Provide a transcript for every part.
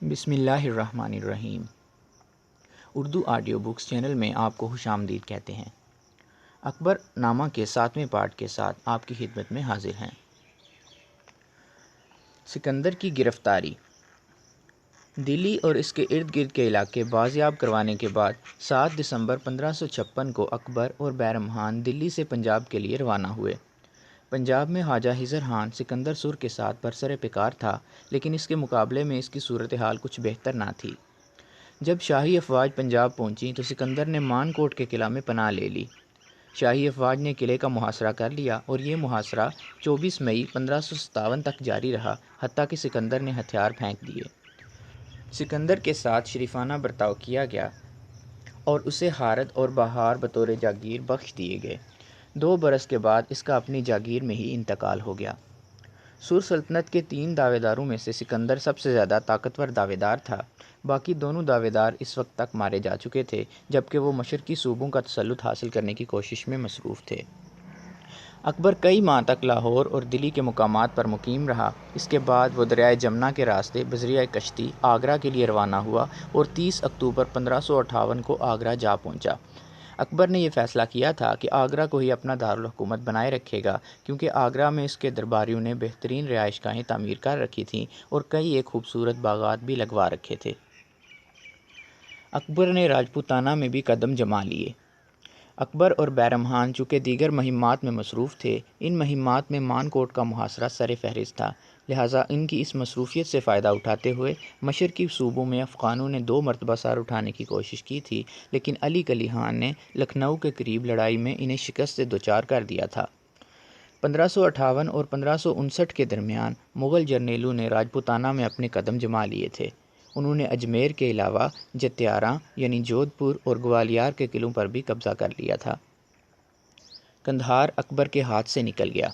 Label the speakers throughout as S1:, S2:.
S1: بسم اللہ الرحمن الرحیم۔ اردو آڈیو بکس چینل میں آپ کو خوش آمدید کہتے ہیں۔ اکبر نامہ کے 7ویں پارٹ کے ساتھ آپ کی خدمت میں حاضر ہیں۔ سکندر کی گرفتاری۔ دلی اور اس کے ارد گرد کے علاقے بازیاب کروانے کے بعد 7 دسمبر 1556 کو اکبر اور بیرم خان دلی سے پنجاب کے لیے روانہ ہوئے۔ پنجاب میں خواجہ خضر خان سکندر سور کے ساتھ برسر پیکار تھا، لیکن اس کے مقابلے میں اس کی صورتحال کچھ بہتر نہ تھی۔ جب شاہی افواج پنجاب پہنچیں تو سکندر نے مان کوٹ کے قلعہ میں پناہ لے لی۔ شاہی افواج نے قلعے کا محاصرہ کر لیا اور یہ محاصرہ 24 مئی 1557 تک جاری رہا، حتیٰ کہ سکندر نے ہتھیار پھینک دیے۔ سکندر کے ساتھ شریفانہ برتاؤ کیا گیا اور اسے حارت اور بہار بطور جاگیر بخش دیے گئے۔ 2 برس کے بعد اس کا اپنی جاگیر میں ہی انتقال ہو گیا۔ سور سلطنت کے 3 دعوے داروں میں سے سکندر سب سے زیادہ طاقتور دعوے دار تھا۔ باقی دونوں دعوے دار اس وقت تک مارے جا چکے تھے، جبکہ وہ مشرقی صوبوں کا تسلط حاصل کرنے کی کوشش میں مصروف تھے۔ اکبر کئی ماہ تک لاہور اور دلی کے مقامات پر مقیم رہا۔ اس کے بعد وہ دریائے جمنا کے راستے بذریعہ کشتی آگرہ کے لیے روانہ ہوا اور 30 اکتوبر 1558 کو آگرہ جا پہنچا۔ اکبر نے یہ فیصلہ کیا تھا کہ آگرہ کو ہی اپنا دارالحکومت بنائے رکھے گا، کیونکہ آگرہ میں اس کے درباریوں نے بہترین رہائش گاہیں تعمیر کر رکھی تھیں اور کئی ایک خوبصورت باغات بھی لگوا رکھے تھے۔ اکبر نے راجپوتانہ میں بھی قدم جما لیے۔ اکبر اور بیرم خان چونکہ دیگر مہمات میں مصروف تھے، ان مہمات میں مان کوٹ کا محاصرہ سر فہرست تھا، لہٰذا ان کی اس مصروفیت سے فائدہ اٹھاتے ہوئے مشرقی صوبوں میں افغانوں نے 2 مرتبہ سر اٹھانے کی کوشش کی تھی، لیکن علی قلی خان نے لکھنؤ کے قریب لڑائی میں انہیں شکست سے دوچار کر دیا تھا۔ 1558 اور 1559 کے درمیان مغل جرنیلوں نے راجپوتانہ میں اپنے قدم جما لیے تھے۔ انہوں نے اجمیر کے علاوہ جتیارا یعنی جودھ پور اور گوالیار کے قلعوں پر بھی قبضہ کر لیا تھا۔ قندھار اکبر کے ہاتھ سے نکل گیا۔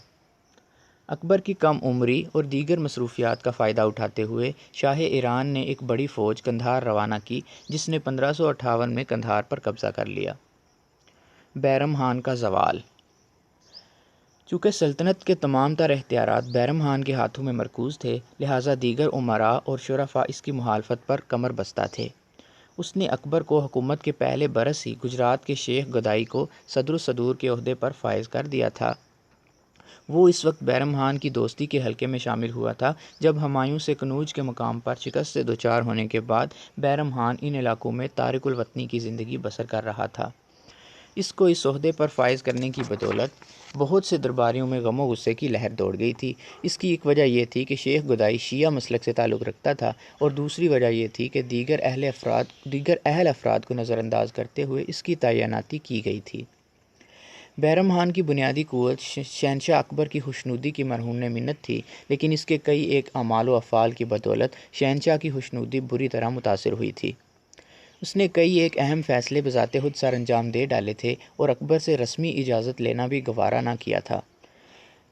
S1: اکبر کی کم عمری اور دیگر مصروفیات کا فائدہ اٹھاتے ہوئے شاہ ایران نے ایک بڑی فوج قندھار روانہ کی، جس نے 1558 میں قندھار پر قبضہ کر لیا۔ بیرم خان کا زوال۔ چونکہ سلطنت کے تمام تر اختیارات بیرم خان کے ہاتھوں میں مرکوز تھے، لہٰذا دیگر امراء اور شرفاء اس کی مخالفت پر کمر بستہ تھے۔ اس نے اکبر کو حکومت کے پہلے برس ہی گجرات کے شیخ گدائی کو صدر و صدور کے عہدے پر فائز کر دیا تھا۔ وہ اس وقت بیرم خان کی دوستی کے حلقے میں شامل ہوا تھا، جب ہمایوں سے کنوج کے مقام پر شکست سے دوچار ہونے کے بعد بیرم خان ان علاقوں میں تارک الوطنی کی زندگی بسر کر رہا تھا۔ اس کو اس عہدے پر فائز کرنے کی بدولت بہت سے درباریوں میں غم و غصے کی لہر دوڑ گئی تھی۔ اس کی ایک وجہ یہ تھی کہ شیخ گدائی شیعہ مسلک سے تعلق رکھتا تھا، اور دوسری وجہ یہ تھی کہ دیگر اہل افراد کو نظر انداز کرتے ہوئے اس کی تعیناتی کی گئی تھی۔ بیرم خان کی بنیادی قوت شہنشاہ اکبر کی خوشنودی کی مرہون منت تھی، لیکن اس کے کئی ایک اعمال و افعال کی بدولت شہنشاہ کی خوشنودی بری طرح متاثر ہوئی تھی۔ اس نے کئی ایک اہم فیصلے بذات خود سر انجام دے ڈالے تھے اور اکبر سے رسمی اجازت لینا بھی گوارا نہ کیا تھا۔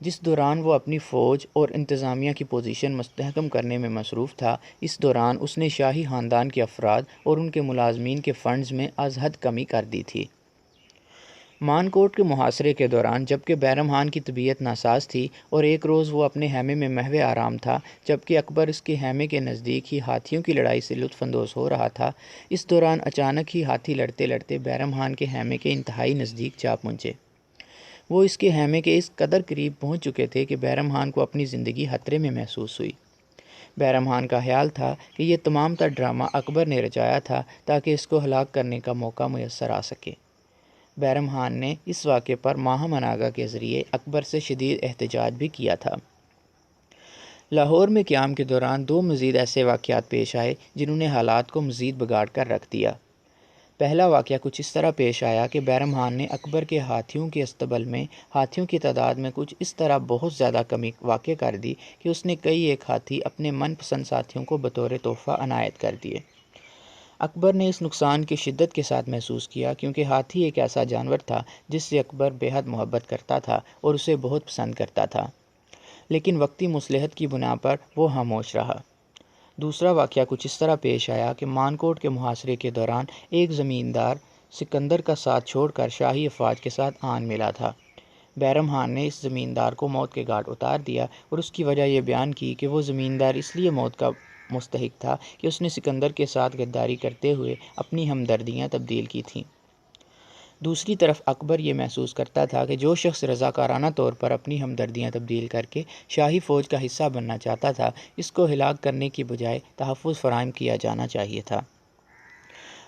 S1: جس دوران وہ اپنی فوج اور انتظامیہ کی پوزیشن مستحکم کرنے میں مصروف تھا، اس دوران اس نے شاہی خاندان کے افراد اور ان کے ملازمین کے فنڈز میں از حد کمی کر دی تھی۔ مان کوٹ کے محاصرے کے دوران جبکہ بیرم خان کی طبیعت ناساز تھی اور ایک روز وہ اپنے خیمے میں محو آرام تھا، جبکہ اکبر اس کے خیمے کے نزدیک ہی ہاتھیوں کی لڑائی سے لطف اندوز ہو رہا تھا، اس دوران اچانک ہی ہاتھی لڑتے لڑتے بیرم خان کے خیمے کے انتہائی نزدیک جا پہنچے۔ وہ اس کے خیمے کے اس قدر قریب پہنچ چکے تھے کہ بیرم خان کو اپنی زندگی خطرے میں محسوس ہوئی۔ بیرم خان کا خیال تھا کہ یہ تمام تر ڈرامہ اکبر نے رچایا تھا تاکہ اس کو ہلاک کرنے کا موقع میسر آ سکے۔ بیرم خان نے اس واقعے پر ماہم اناگا کے ذریعے اکبر سے شدید احتجاج بھی کیا تھا۔ لاہور میں قیام کے دوران 2 مزید ایسے واقعات پیش آئے جنہوں نے حالات کو مزید بگاڑ کر رکھ دیا۔ پہلا واقعہ کچھ اس طرح پیش آیا کہ بیرم خان نے اکبر کے ہاتھیوں کے استبل میں ہاتھیوں کی تعداد میں کچھ اس طرح بہت زیادہ کمی واقع کر دی کہ اس نے کئی ایک ہاتھی اپنے من پسند ساتھیوں کو بطور تحفہ عنایت کر دیے۔ اکبر نے اس نقصان کی شدت کے ساتھ محسوس کیا، کیونکہ ہاتھی ایک ایسا جانور تھا جس سے اکبر بے حد محبت کرتا تھا اور اسے بہت پسند کرتا تھا، لیکن وقتی مصلحت کی بنا پر وہ خاموش رہا۔ دوسرا واقعہ کچھ اس طرح پیش آیا کہ مان کوٹ کے محاصرے کے دوران ایک زمیندار سکندر کا ساتھ چھوڑ کر شاہی افواج کے ساتھ آن ملا تھا۔ بیرم خان نے اس زمیندار کو موت کے گھاٹ اتار دیا اور اس کی وجہ یہ بیان کی کہ وہ زمیندار اس لیے موت کا مستحق تھا کہ اس نے سکندر کے ساتھ غداری کرتے ہوئے اپنی ہمدردیاں تبدیل کی تھیں۔ دوسری طرف اکبر یہ محسوس کرتا تھا کہ جو شخص رضاکارانہ طور پر اپنی ہمدردیاں تبدیل کر کے شاہی فوج کا حصہ بننا چاہتا تھا، اس کو ہلاک کرنے کی بجائے تحفظ فراہم کیا جانا چاہیے تھا۔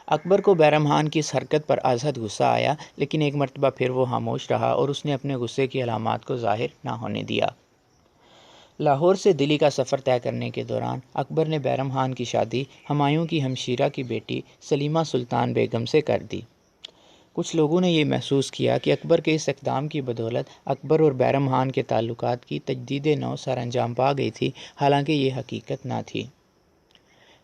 S1: اکبر کو بیرم خان کی اس حرکت پر ازحد غصہ آیا، لیکن ایک مرتبہ پھر وہ خاموش رہا اور اس نے اپنے غصے کی علامات کو ظاہر نہ ہونے دیا۔ لاہور سے دلی کا سفر طے کرنے کے دوران اکبر نے بیرم خان کی شادی ہمایوں کی ہمشیرہ کی بیٹی سلیمہ سلطان بیگم سے کر دی۔ کچھ لوگوں نے یہ محسوس کیا کہ اکبر کے اس اقدام کی بدولت اکبر اور بیرم خان کے تعلقات کی تجدید نو سر انجام پا گئی تھی، حالانکہ یہ حقیقت نہ تھی۔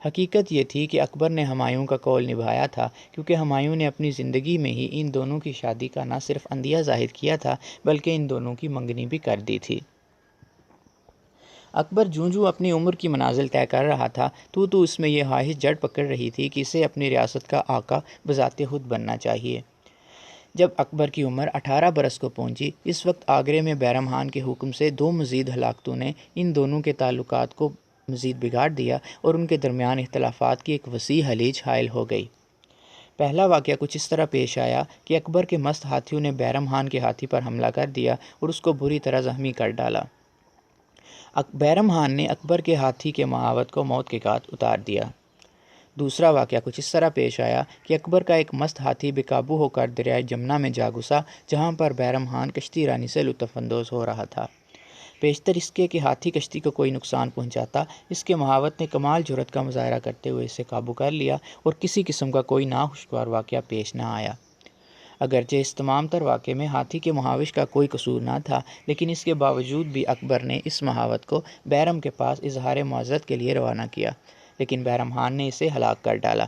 S1: حقیقت یہ تھی کہ اکبر نے ہمایوں کا قول نبھایا تھا، کیونکہ ہمایوں نے اپنی زندگی میں ہی ان دونوں کی شادی کا نہ صرف عندیہ ظاہر کیا تھا بلکہ ان دونوں کی منگنی بھی کر دی تھی۔ اکبر جوں اپنی عمر کی منازل طے کر رہا تھا تو اس میں یہ خواہش جڑ پکڑ رہی تھی کہ اسے اپنی ریاست کا آقا بذات خود بننا چاہیے۔ جب اکبر کی عمر 18 برس کو پہنچی، اس وقت آگرے میں بیرم خان کے حکم سے 2 مزید ہلاکتوں نے ان دونوں کے تعلقات کو مزید بگاڑ دیا اور ان کے درمیان اختلافات کی ایک وسیع خلیج حائل ہو گئی۔ پہلا واقعہ کچھ اس طرح پیش آیا کہ اکبر کے مست ہاتھیوں نے بیرم خان کے ہاتھی پر حملہ کر دیا اور اس کو بری طرح زخمی کر ڈالا۔ بیرم خان نے اکبر کے ہاتھی کے محاوت کو موت کے گھاٹ اتار دیا۔ دوسرا واقعہ کچھ اس طرح پیش آیا کہ اکبر کا ایک مست ہاتھی بے قابو ہو کر دریائے جمنا میں جا گھسا، جہاں پر بیرم خان کشتی رانی سے لطف اندوز ہو رہا تھا۔ بیشتر اس کے کہ ہاتھی کشتی کو کوئی نقصان پہنچاتا، اس کے محاوت نے کمال جرأت کا مظاہرہ کرتے ہوئے اسے قابو کر لیا اور کسی قسم کا کوئی ناخوشگوار واقعہ پیش نہ آیا۔ اگرچہ اس تمام تر واقعے میں ہاتھی کے محاوش کا کوئی قصور نہ تھا، لیکن اس کے باوجود بھی اکبر نے اس محاوت کو بیرم کے پاس اظہار معزت کے لیے روانہ کیا، لیکن بیرم خان نے اسے ہلاک کر ڈالا۔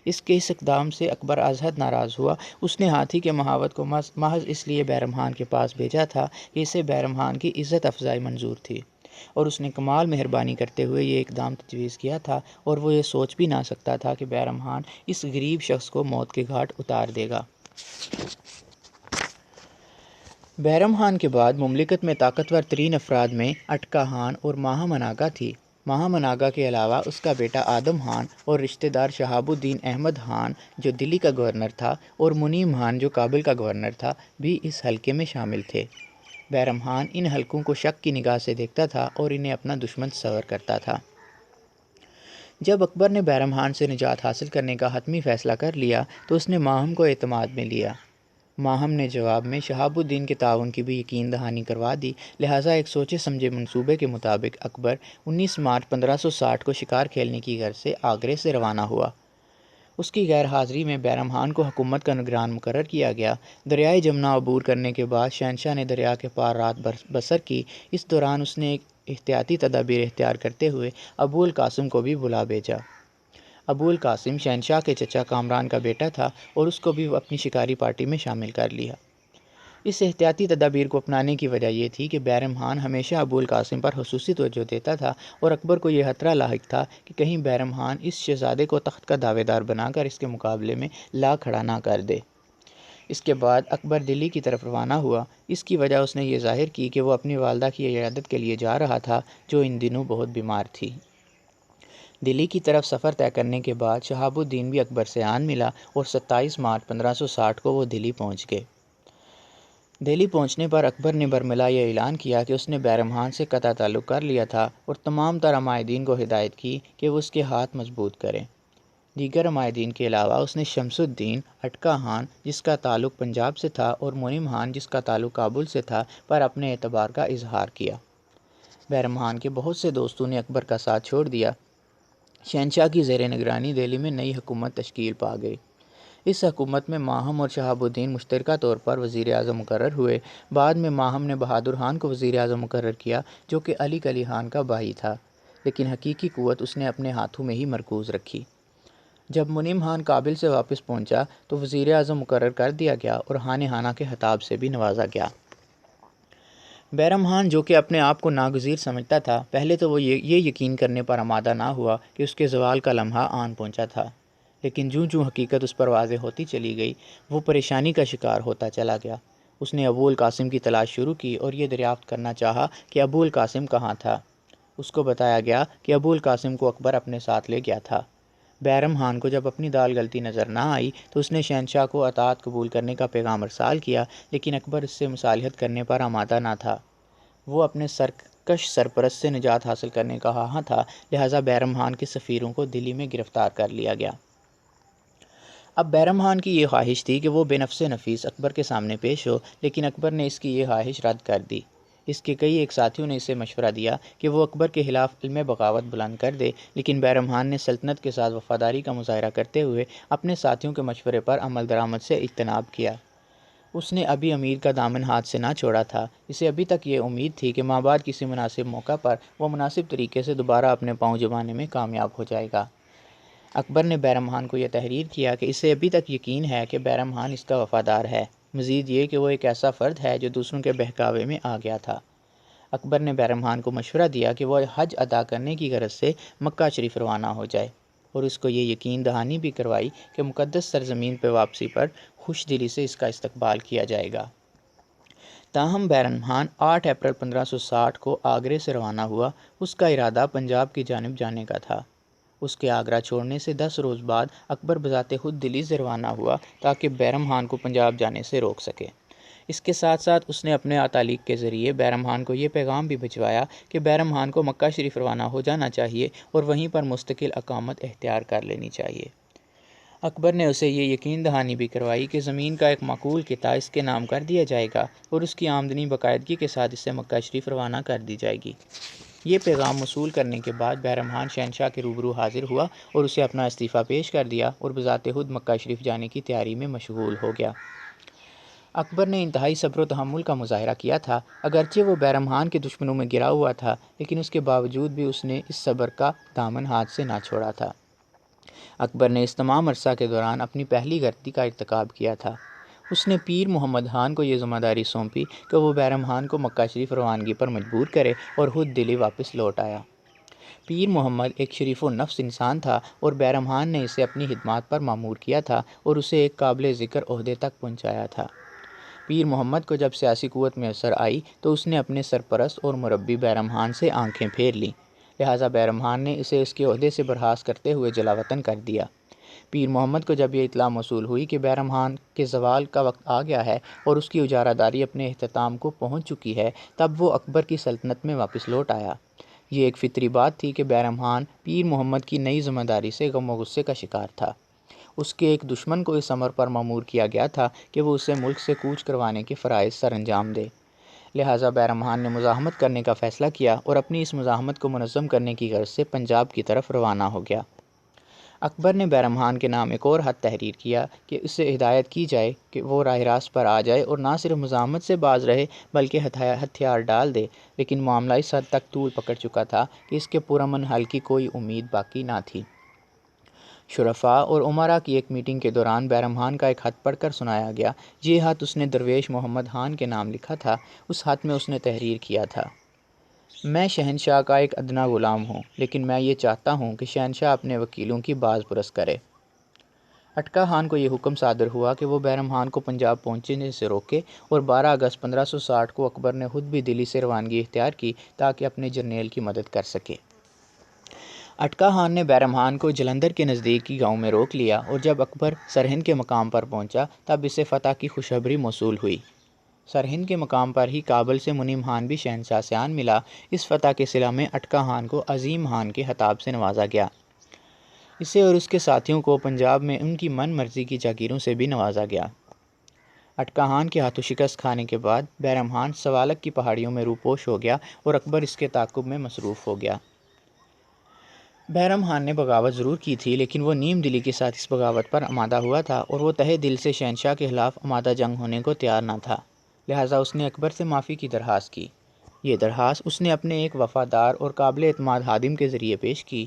S1: اس اقدام سے اکبر ازحد ناراض ہوا۔ اس نے ہاتھی کے محاوت کو محض اس لیے بیرم خان کے پاس بھیجا تھا کہ اسے بیرم خان کی عزت افزائی منظور تھی، اور اس نے کمال مہربانی کرتے ہوئے یہ اقدام تجویز کیا تھا، اور وہ یہ سوچ بھی نہ سکتا تھا کہ بیرم خان اس غریب شخص کو موت کے گھاٹ اتار دے گا۔ بیرم خان کے بعد مملکت میں طاقتور ترین افراد میں اٹکا خان اور ماہا مناگا تھی۔ ماہا مناگا کے علاوہ اس کا بیٹا آدم خان اور رشتہ دار شہاب الدین احمد خان جو دلی کا گورنر تھا، اور منیم خان جو کابل کا گورنر تھا، بھی اس حلقے میں شامل تھے۔ بیرم خان ان حلقوں کو شک کی نگاہ سے دیکھتا تھا اور انہیں اپنا دشمن تصور کرتا تھا۔ جب اکبر نے بیرم خان سے نجات حاصل کرنے کا حتمی فیصلہ کر لیا تو اس نے ماہم کو اعتماد میں لیا۔ ماہم نے جواب میں شہاب الدین کے تعاون کی بھی یقین دہانی کروا دی، لہٰذا ایک سوچے سمجھے منصوبے کے مطابق اکبر 19 مارچ 1560 کو شکار کھیلنے کی غرض سے آگرے سے روانہ ہوا۔ اس کی غیر حاضری میں بیرم خان کو حکومت کا نگران مقرر کیا گیا۔ دریائے جمنا عبور کرنے کے بعد شہنشاہ نے دریا کے پار رات بسر کی۔ اس دوران اس نے ایک احتیاطی تدابیر اختیار کرتے ہوئے ابو القاسم کو بھی بلا بھیجا۔ ابو القاسم شہنشاہ کے چچا کامران کا بیٹا تھا اور اس کو بھی اپنی شکاری پارٹی میں شامل کر لیا۔ اس احتیاطی تدابیر کو اپنانے کی وجہ یہ تھی کہ بیرم خان ہمیشہ ابو القاسم پر خصوصی توجہ دیتا تھا، اور اکبر کو یہ خطرہ لاحق تھا کہ کہیں بیرم خان اس شہزادے کو تخت کا دعوے دار بنا کر اس کے مقابلے میں لا کھڑا نہ کر دے۔ اس کے بعد اکبر دلی کی طرف روانہ ہوا۔ اس کی وجہ اس نے یہ ظاہر کی کہ وہ اپنی والدہ کی عیادت کے لیے جا رہا تھا، جو ان دنوں بہت بیمار تھی۔ دلی کی طرف سفر طے کرنے کے بعد شہاب الدین بھی اکبر سے آن ملا اور 27 مارچ 1560 کو وہ دلی پہنچ گئے۔ دلی پہنچنے پر اکبر نے برملا یہ اعلان کیا کہ اس نے بیرم خان سے قطع تعلق کر لیا تھا، اور تمام تر عمائدین کو ہدایت کی کہ وہ اس کے ہاتھ مضبوط کریں۔ دیگر عمائدین کے علاوہ اس نے شمس الدین، اٹکا خان جس کا تعلق پنجاب سے تھا اور منیم خان جس کا تعلق کابل سے تھا پر اپنے اعتبار کا اظہار کیا۔ بیرم خان کے بہت سے دوستوں نے اکبر کا ساتھ چھوڑ دیا۔ شہنشاہ کی زیر نگرانی دہلی میں نئی حکومت تشکیل پا گئی۔ اس حکومت میں ماہم اور شہاب الدین مشترکہ طور پر وزیر اعظم مقرر ہوئے۔ بعد میں ماہم نے بہادر خان کو وزیر اعظم مقرر کیا، جو کہ علی قلی خان کا بھائی تھا، لیکن حقیقی قوت اس نے اپنے ہاتھوں میں ہی مرکوز رکھی۔ جب منیم خان کابل سے واپس پہنچا تو وزیر اعظم مقرر کر دیا گیا اور خانِ خانہ کے خطاب سے بھی نوازا گیا۔ بیرم خان جو کہ اپنے آپ کو ناگزیر سمجھتا تھا، پہلے تو وہ یہ یقین کرنے پر آمادہ نہ ہوا کہ اس کے زوال کا لمحہ آن پہنچا تھا، لیکن جوں حقیقت اس پر واضح ہوتی چلی گئی، وہ پریشانی کا شکار ہوتا چلا گیا۔ اس نے ابو القاسم کی تلاش شروع کی اور یہ دریافت کرنا چاہا کہ ابو القاسم کہاں تھا۔ اس کو بتایا گیا کہ ابو القاسم کو اکبر اپنے ساتھ لے گیا تھا۔ بیرم خان کو جب اپنی دال گلتی نظر نہ آئی تو اس نے شہنشاہ کو اطاعت قبول کرنے کا پیغام ارسال کیا، لیکن اکبر اس سے مصالحت کرنے پر آمادہ نہ تھا۔ وہ اپنے سرکش سرپرست سے نجات حاصل کرنے کا خواہاں تھا، لہٰذا بیرم خان کے سفیروں کو دلی میں گرفتار کر لیا گیا۔ اب بیرم خان کی یہ خواہش تھی کہ وہ بے نفس نفیس اکبر کے سامنے پیش ہو، لیکن اکبر نے اس کی یہ خواہش رد کر دی۔ اس کے کئی ایک ساتھیوں نے اسے مشورہ دیا کہ وہ اکبر کے خلاف علم بغاوت بلند کر دے، لیکن بیرم خان نے سلطنت کے ساتھ وفاداری کا مظاہرہ کرتے ہوئے اپنے ساتھیوں کے مشورے پر عمل درآمد سے اجتناب کیا۔ اس نے ابھی امیر کا دامن ہاتھ سے نہ چھوڑا تھا۔ اسے ابھی تک یہ امید تھی کہ مابعد کسی مناسب موقع پر وہ مناسب طریقے سے دوبارہ اپنے پاؤں جمانے میں کامیاب ہو جائے گا۔ اکبر نے بیرم خان کو یہ تحریر کیا کہ اسے ابھی تک یقین ہے کہ بیرم خان اس کا وفادار ہے، مزید یہ کہ وہ ایک ایسا فرد ہے جو دوسروں کے بہکاوے میں آ گیا تھا۔ اکبر نے بیرم خان کو مشورہ دیا کہ وہ حج ادا کرنے کی غرض سے مکہ شریف روانہ ہو جائے، اور اس کو یہ یقین دہانی بھی کروائی کہ مقدس سرزمین پہ واپسی پر خوش دلی سے اس کا استقبال کیا جائے گا۔ تاہم بیرم خان 8 اپریل 1560 کو آگرے سے روانہ ہوا۔ اس کا ارادہ پنجاب کی جانب جانے کا تھا۔ اس کے آگرہ چھوڑنے سے 10 روز بعد اکبر بذات خود دلی سے روانہ ہوا تاکہ بیرم خان کو پنجاب جانے سے روک سکے۔ اس کے ساتھ ساتھ اس نے اپنے اتالیق کے ذریعے بیرم خان کو یہ پیغام بھی بھجوایا کہ بیرم خان کو مکہ شریف روانہ ہو جانا چاہیے اور وہیں پر مستقل اقامت اختیار کر لینی چاہیے۔ اکبر نے اسے یہ یقین دہانی بھی کروائی کہ زمین کا ایک معقول قطعہ اس کے نام کر دیا جائے گا اور اس کی آمدنی باقاعدگی کے ساتھ اسے مکہ شریف روانہ کر دی جائے گی۔ یہ پیغام موصول کرنے کے بعد بیرم خان شہنشاہ کے روبرو حاضر ہوا اور اسے اپنا استعفیٰ پیش کر دیا اور بذات خود مکہ شریف جانے کی تیاری میں مشغول ہو گیا۔ اکبر نے انتہائی صبر و تحمل کا مظاہرہ کیا تھا۔ اگرچہ وہ بیرم خان کے دشمنوں میں گرا ہوا تھا، لیکن اس کے باوجود بھی اس نے اس صبر کا دامن ہاتھ سے نہ چھوڑا تھا۔ اکبر نے اس تمام عرصہ کے دوران اپنی پہلی غلطی کا ارتکاب کیا تھا۔ اس نے پیر محمد خان کو یہ ذمہ داری سونپی کہ وہ بیرم خان کو مکہ شریف روانگی پر مجبور کرے اور خود دلی واپس لوٹ آیا۔ پیر محمد ایک شریف النفس انسان تھا اور بیرم خان نے اسے اپنی خدمات پر مامور کیا تھا اور اسے ایک قابل ذکر عہدے تک پہنچایا تھا۔ پیر محمد کو جب سیاسی قوت میسر آئی تو اس نے اپنے سرپرست اور مربی بیرم خان سے آنکھیں پھیر لیں، لہٰذا بیرم خان نے اسے اس کے عہدے سے برخاست کرتے ہوئے جلاوطن کر دیا۔ پیر محمد کو جب یہ اطلاع موصول ہوئی کہ بیرم خان کے زوال کا وقت آ گیا ہے اور اس کی اجارہ داری اپنے اختتام کو پہنچ چکی ہے، تب وہ اکبر کی سلطنت میں واپس لوٹ آیا۔ یہ ایک فطری بات تھی کہ بیرم خان پیر محمد کی نئی ذمہ داری سے غم و غصے کا شکار تھا۔ اس کے ایک دشمن کو اس امر پر مامور کیا گیا تھا کہ وہ اسے ملک سے کوچ کروانے کے فرائض سر انجام دے، لہٰذا بیرم خان نے مزاحمت کرنے کا فیصلہ کیا اور اپنی اس مزاحمت کو منظم کرنے کی غرض سے پنجاب کی طرف روانہ ہو گیا۔ اکبر نے بیرم خان کے نام ایک اور خط تحریر کیا کہ اسے ہدایت کی جائے کہ وہ راہ راست پر آ جائے اور نہ صرف مزاحمت سے باز رہے بلکہ ہتھیار ڈال دے، لیکن معاملہ اس حد تک طول پکڑ چکا تھا کہ اس کے پرامن حل کی کوئی امید باقی نہ تھی۔ شرفاء اور امراء کی ایک میٹنگ کے دوران بیرم خان کا ایک خط پڑھ کر سنایا گیا۔ یہ خط اس نے درویش محمد خان کے نام لکھا تھا۔ اس خط میں اس نے تحریر کیا تھا: میں شہنشاہ کا ایک ادنا غلام ہوں، لیکن میں یہ چاہتا ہوں کہ شہنشاہ اپنے وکیلوں کی باز پرس کرے۔ اٹکا خان کو یہ حکم صادر ہوا کہ وہ بیرم خان کو پنجاب پہنچنے سے روکے اور 12 اگست 1560 کو اکبر نے خود بھی دلی سے روانگی اختیار کی تاکہ اپنے جرنیل کی مدد کر سکے۔ اٹکا خان نے بیرم خان کو جلندھر کے نزدیکی گاؤں میں روک لیا اور جب اکبر سرہند کے مقام پر پہنچا تب اسے فتح کی خوشخبری موصول ہوئی۔ سرہند کے مقام پر ہی کابل سے منیم خان بھی شہنشاہ سے آن ملا۔ اس فتح کے صلہ میں اٹکا خان کو عظیم خان کے خطاب سے نوازا گیا۔ اسے اور اس کے ساتھیوں کو پنجاب میں ان کی من مرضی کی جاگیروں سے بھی نوازا گیا۔ اٹکا خان کے ہاتھوں شکست کھانے کے بعد بیرم خان سوالک کی پہاڑیوں میں روپوش ہو گیا اور اکبر اس کے تعاقب میں مصروف ہو گیا۔ بیرم خان نے بغاوت ضرور کی تھی، لیکن وہ نیم دلی کے ساتھ اس بغاوت پر آمادہ ہوا تھا اور وہ تہہ دل سے شہنشاہ کے خلاف آمادہ جنگ ہونے کو تیار نہ تھا، لہٰذا اس نے اکبر سے معافی کی درخواست کی۔ یہ درخواست اس نے اپنے ایک وفادار اور قابل اعتماد خادم کے ذریعے پیش کی۔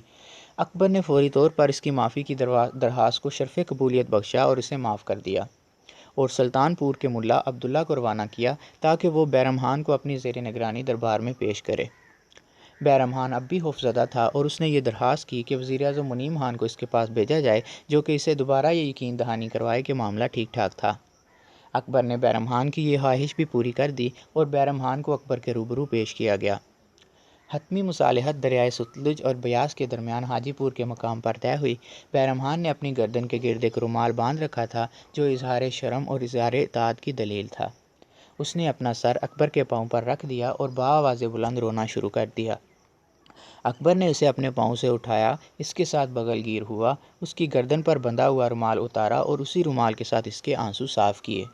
S1: اکبر نے فوری طور پر اس کی معافی کی درخواست کو شرف قبولیت بخشا اور اسے معاف کر دیا اور سلطان پور کے ملا عبداللہ کو روانہ کیا تاکہ وہ بیرم خان کو اپنی زیر نگرانی دربار میں پیش کرے۔ بیرم خان اب بھی خوفزدہ تھا اور اس نے یہ درخواست کی کہ وزیر اعظم منیم خان کو اس کے پاس بھیجا جائے جو کہ اسے دوبارہ یہ یقین دہانی کروائے کہ معاملہ ٹھیک ٹھاک تھا۔ اکبر نے بیرم خان کی یہ خواہش بھی پوری کر دی اور بیرم خان کو اکبر کے روبرو پیش کیا گیا۔ حتمی مصالحت دریائے ستلج اور بیاس کے درمیان حاجی پور کے مقام پر طے ہوئی۔ بہرام نے اپنی گردن کے گرد ایک رومال باندھ رکھا تھا جو اظہار شرم اور اظہار اطاعت کی دلیل تھا۔ اس نے اپنا سر اکبر کے پاؤں پر رکھ دیا اور بآواز بلند رونا شروع کر دیا۔ اکبر نے اسے اپنے پاؤں سے اٹھایا، اس کے ساتھ بغل گیر ہوا، اس کی گردن پر بندھا ہوا رومال اتارا اور اسی رومال کے ساتھ اس کے آنسو صاف کیے۔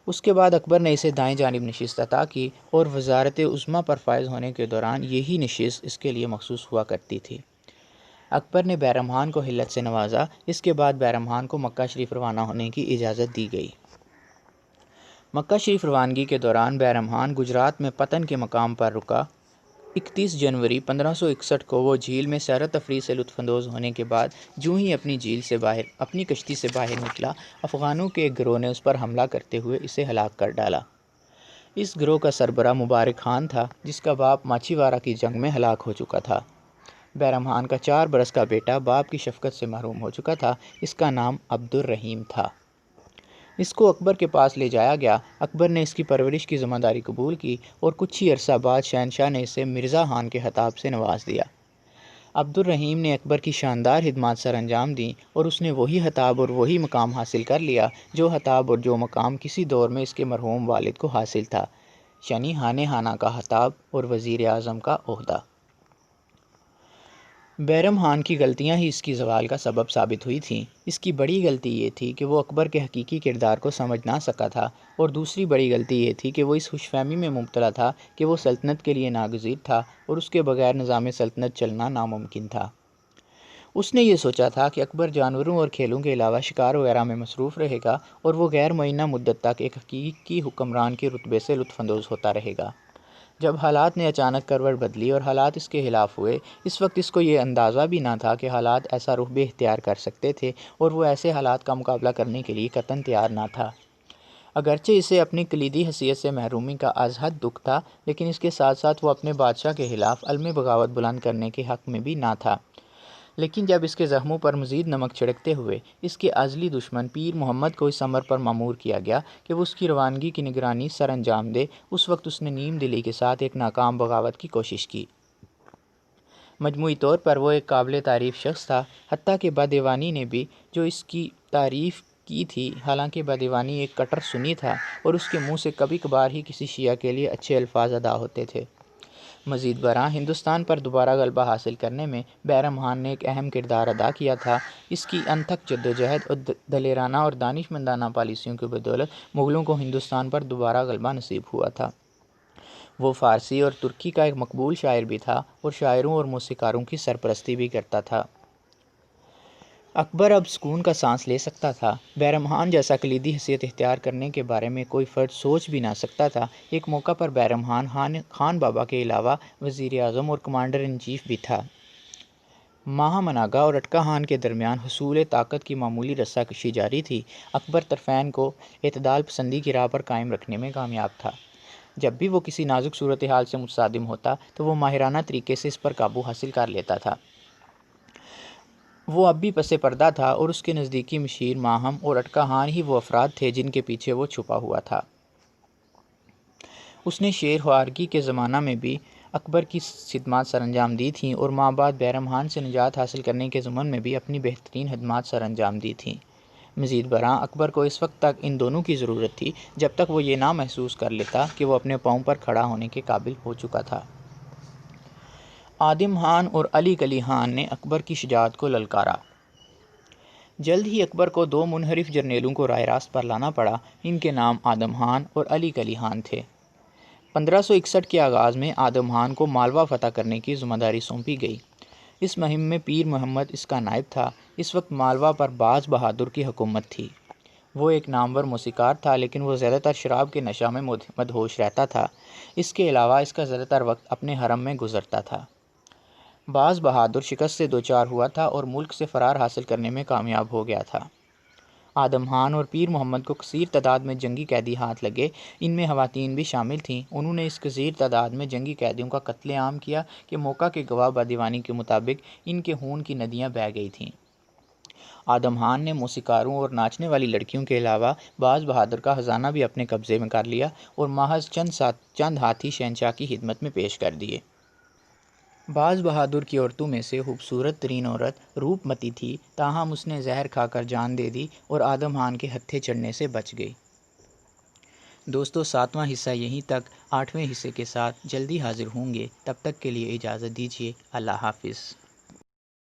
S1: اس کے بعد اکبر نے اسے دائیں جانب نشست عطا کی اور وزارت عظمیٰ پر فائز ہونے کے دوران یہی نشست اس کے لیے مخصوص ہوا کرتی تھی۔ اکبر نے بہرام کو حلت سے نوازا۔ اس کے بعد بہرام کو مکہ شریف روانہ ہونے کی اجازت دی گئی۔ مکہ شریف روانگی کے دوران بہرام گجرات میں پتن کے مقام پر رکا۔ 31 جنوری 1561 کو وہ جھیل میں سیر و تفریح سے لطف اندوز ہونے کے بعد جوں ہی اپنی کشتی سے باہر نکلا، افغانوں کے ایک گروہ نے اس پر حملہ کرتے ہوئے اسے ہلاک کر ڈالا۔ اس گروہ کا سربراہ مبارک خان تھا جس کا باپ ماچھی وارہ کی جنگ میں ہلاک ہو چکا تھا۔ بہرام کا 4 برس کا بیٹا باپ کی شفقت سے محروم ہو چکا تھا، اس کا نام عبد الرحیم تھا۔ اس کو اکبر کے پاس لے جایا گیا۔ اکبر نے اس کی پرورش کی ذمہ داری قبول کی اور کچھ ہی عرصہ بعد شہنشاہ نے اسے مرزا خان کے خطاب سے نواز دیا۔ عبد الرحیم نے اکبر کی شاندار خدمات سر انجام دیں اور اس نے وہی خطاب اور وہی مقام حاصل کر لیا جو خطاب اور جو مقام کسی دور میں اس کے مرحوم والد کو حاصل تھا، یعنی خانہ کا خطاب اور وزیر اعظم کا عہدہ۔ بہرام کی غلطیاں ہی اس کی زوال کا سبب ثابت ہوئی تھیں۔ اس کی بڑی غلطی یہ تھی کہ وہ اکبر کے حقیقی کردار کو سمجھ نہ سکا تھا، اور دوسری بڑی غلطی یہ تھی کہ وہ اس خوش فہمی میں مبتلا تھا کہ وہ سلطنت کے لیے ناگزیر تھا اور اس کے بغیر نظام سلطنت چلنا ناممکن تھا۔ اس نے یہ سوچا تھا کہ اکبر جانوروں اور کھیلوں کے علاوہ شکار وغیرہ میں مصروف رہے گا اور وہ غیر معینہ مدت تک ایک حقیقی حکمران کے رتبے سے لطف اندوز ہوتا رہے گا۔ جب حالات نے اچانک کروٹ بدلی اور حالات اس کے خلاف ہوئے، اس وقت اس کو یہ اندازہ بھی نہ تھا کہ حالات ایسا رخ بھی اختیار کر سکتے تھے اور وہ ایسے حالات کا مقابلہ کرنے کے لیے قطعاً تیار نہ تھا۔ اگرچہ اسے اپنی کلیدی حیثیت سے محرومی کا از حد دکھ تھا، لیکن اس کے ساتھ ساتھ وہ اپنے بادشاہ کے خلاف علم بغاوت بلند کرنے کے حق میں بھی نہ تھا۔ لیکن جب اس کے زخموں پر مزید نمک چھڑکتے ہوئے اس کے ازلی دشمن پیر محمد کو اس امر پر مامور کیا گیا کہ وہ اس کی روانگی کی نگرانی سر انجام دے، اس وقت اس نے نیم دلی کے ساتھ ایک ناکام بغاوت کی کوشش کی۔ مجموعی طور پر وہ ایک قابل تعریف شخص تھا، حتیٰ کہ بادیوانی نے بھی جو اس کی تعریف کی تھی، حالانکہ بادیوانی ایک کٹر سنی تھا اور اس کے منہ سے کبھی کبھار ہی کسی شیعہ کے لیے اچھے الفاظ ادا ہوتے تھے۔ مزید برآں ہندوستان پر دوبارہ غلبہ حاصل کرنے میں بہرام نے ایک اہم کردار ادا کیا تھا۔ اس کی انتھک جدوجہد اور دلیرانہ اور دانش مندانہ پالیسیوں کی بدولت مغلوں کو ہندوستان پر دوبارہ غلبہ نصیب ہوا تھا۔ وہ فارسی اور ترکی کا ایک مقبول شاعر بھی تھا اور شاعروں اور موسیقاروں کی سرپرستی بھی کرتا تھا۔ اکبر اب سکون کا سانس لے سکتا تھا۔ بہرام جیسا کلیدی حیثیت اختیار کرنے کے بارے میں کوئی فرد سوچ بھی نہ سکتا تھا۔ ایک موقع پر بہرام خان بابا کے علاوہ وزیر اعظم اور کمانڈر ان چیف بھی تھا۔ مہامنگا اور اٹکا خان کے درمیان حصول طاقت کی معمولی رسہ کشی جاری تھی۔ اکبر طرفین کو اعتدال پسندی کی راہ پر قائم رکھنے میں کامیاب تھا۔ جب بھی وہ کسی نازک صورتحال سے متصادم ہوتا تو وہ ماہرانہ طریقے سے اس پر قابو حاصل کر لیتا تھا۔ وہ اب بھی پس پردہ تھا اور اس کے نزدیکی مشیر ماہم اور اٹکا خان ہی وہ افراد تھے جن کے پیچھے وہ چھپا ہوا تھا۔ اس نے شیر خوارگی کے زمانہ میں بھی اکبر کی خدمات سر انجام دی تھیں اور مابعد بہرام سے نجات حاصل کرنے کے ضمن میں بھی اپنی بہترین خدمات سر انجام دی تھیں۔ مزید برآں اکبر کو اس وقت تک ان دونوں کی ضرورت تھی جب تک وہ یہ نہ محسوس کر لیتا کہ وہ اپنے پاؤں پر کھڑا ہونے کے قابل ہو چکا تھا۔ آدم خان اور علی قلی خان نے اکبر کی شجاعت کو للکارا۔ جلد ہی اکبر کو 2 منحرف جرنیلوں کو راہ راست پر لانا پڑا۔ ان کے نام آدم خان اور علی قلی خان تھے۔ 1561 کے آغاز میں آدم خان کو مالوا فتح کرنے کی ذمہ داری سونپی گئی۔ اس مہم میں پیر محمد اس کا نائب تھا۔ اس وقت مالوا پر باز بہادر کی حکومت تھی۔ وہ ایک نامور موسیقار تھا، لیکن وہ زیادہ تر شراب کے نشہ میں مدہوش رہتا تھا۔ اس کے علاوہ اس کا زیادہ تر وقت اپنے حرم میں گزرتا تھا۔ باز بہادر شکست سے دوچار ہوا تھا اور ملک سے فرار حاصل کرنے میں کامیاب ہو گیا تھا۔ آدم خان اور پیر محمد کو کثیر تعداد میں جنگی قیدی ہاتھ لگے، ان میں خواتین بھی شامل تھیں۔ انہوں نے اس کثیر تعداد میں جنگی قیدیوں کا قتل عام کیا کہ موقع کے گواہ بادیوانی کے مطابق ان کے خون کی ندیاں بہہ گئی تھیں۔ آدم خان نے موسیقاروں اور ناچنے والی لڑکیوں کے علاوہ باز بہادر کا خزانہ بھی اپنے قبضے میں کر لیا اور محض چند ہاتھی شہنشاہ کی خدمت میں پیش کر دیے۔ باز بہادر کی عورتوں میں سے خوبصورت ترین عورت روپ متی تھی، تاہم اس نے زہر کھا کر جان دے دی اور آدم خان کے ہتھے چڑھنے سے بچ گئی۔ دوستو 7واں حصہ یہیں تک، 8ویں حصے کے ساتھ جلدی حاضر ہوں گے، تب تک کے لیے اجازت دیجیے، اللہ حافظ۔